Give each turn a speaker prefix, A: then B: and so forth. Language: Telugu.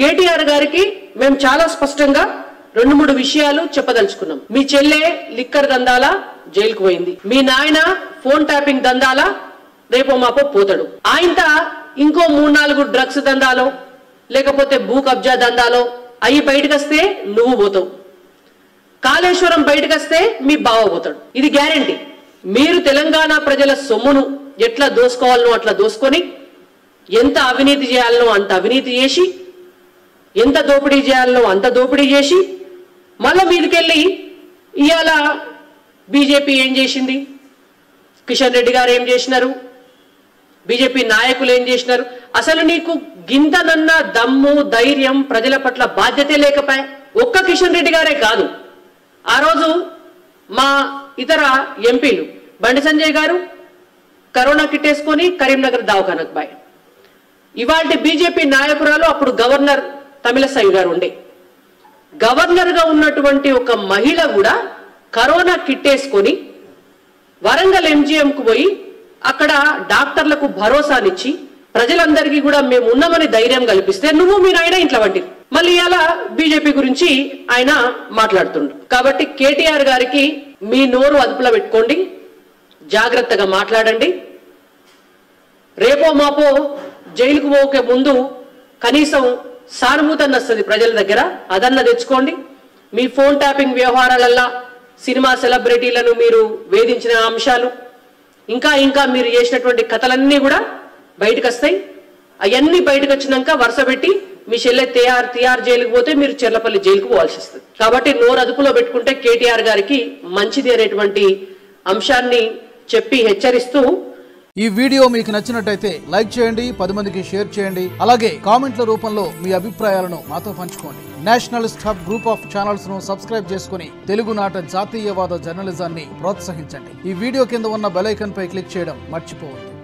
A: కేటీఆర్ గారికి మేము చాలా స్పష్టంగా 2-3 విషయాలు చెప్పదలుచుకున్నాం. మీ చెల్లె లిక్కర్ దందాల జైలుకు పోయింది. మీ నాయన ఫోన్ ట్యాపింగ్ దందాల రేపో మాపో పోతాడు. ఆయన ఇంకో 3-4 డ్రగ్స్ దందాలో లేకపోతే భూ కబ్జా దందాలో అయ్యి బయటకు వస్తే నువ్వు పోతావు. కాళేశ్వరం బయటకు వస్తే మీ బావ పోతాడు. ఇది గ్యారెంటీ. మీరు తెలంగాణ ప్రజల సొమ్మును ఎట్లా దోసుకోవాలనో అట్లా దోసుకొని ఎంత అవినీతి చేయాలనో అంత అవినీతి చేసి ఎంత దోపిడీ చేయాలనో అంత దోపిడీ చేసి మళ్ళా మీదకెళ్ళి ఇవాళ బీజేపీ ఏం చేసింది, కిషన్ రెడ్డి గారు ఏం చేసినారు, బీజేపీ నాయకులు ఏం చేసినారు? అసలు నీకు గింతనన్న దమ్ము ధైర్యం ప్రజల పట్ల బాధ్యతే లేకపోయా. ఒక్క కిషన్ రెడ్డి గారే కాదు, ఆ రోజు మా ఇతర ఎంపీలు బండి సంజయ్ గారు కరోనా కిట్టేసుకొని కరీంనగర్ దవాఖానకు బాయ్. ఇవాళ బీజేపీ నాయకురాలు అప్పుడు గవర్నర్ తమిళసై గారు ఉండే. గవర్నర్ గా ఉన్నటువంటి ఒక మహిళ కూడా కరోనా కిట్టేసుకొని వరంగల్ ఎంజీఎం కు పోయి అక్కడ డాక్టర్లకు భరోసానిచ్చి ప్రజలందరికీ కూడా మేము ఉన్నామని ధైర్యం కల్పిస్తే నువ్వు మీ నాయన ఇంట్లో వంటి మళ్ళీ ఇలా బీజేపీ గురించి ఆయన మాట్లాడుతుండ్రు. కాబట్టి కేటీఆర్ గారికి మీ నోరు అదుపులో పెట్టుకోండి, జాగ్రత్తగా మాట్లాడండి. రేపో మాపో జైలుకు పోకే ముందు కనీసం సానుభూతి వస్తుంది ప్రజల దగ్గర, అదన్న తెచ్చుకోండి. మీ ఫోన్ ట్యాపింగ్ వ్యవహారాలల్లా సినిమా సెలబ్రిటీలను మీరు వేధించిన అంశాలు ఇంకా ఇంకా మీరు చేసినటువంటి కథలన్నీ కూడా బయటకు వస్తాయి. అవన్నీ బయటకు వచ్చినాక వరుస పెట్టి మీ చెల్లె తిహార్ జైలుకు పోతే మీరు చెర్లపల్లి జైలుకు పోవాల్సి వస్తుంది. కాబట్టి నోరు అదుపులో పెట్టుకుంటే కేటీఆర్ గారికి మంచిది అనేటువంటి అంశాన్ని చెప్పి హెచ్చరిస్తూ,
B: ఈ వీడియో మీకు నచ్చినట్టయితే లైక్ చేయండి, 10 మందికి షేర్ చేయండి. అలాగే కామెంట్ల రూపంలో మీ అభిప్రాయాలను మాతో పంచుకోండి. Nationalist hub group of channels ను సబ్స్క్రైబ్ చేసుకుని తెలుగునాట జాతీయవాద జర్నలిజాన్ని ప్రోత్సహించండి. ఈ వీడియో కింద ఉన్న బెల్ ఐకాన్ పై క్లిక్ చేయడం మర్చిపోవద్దు.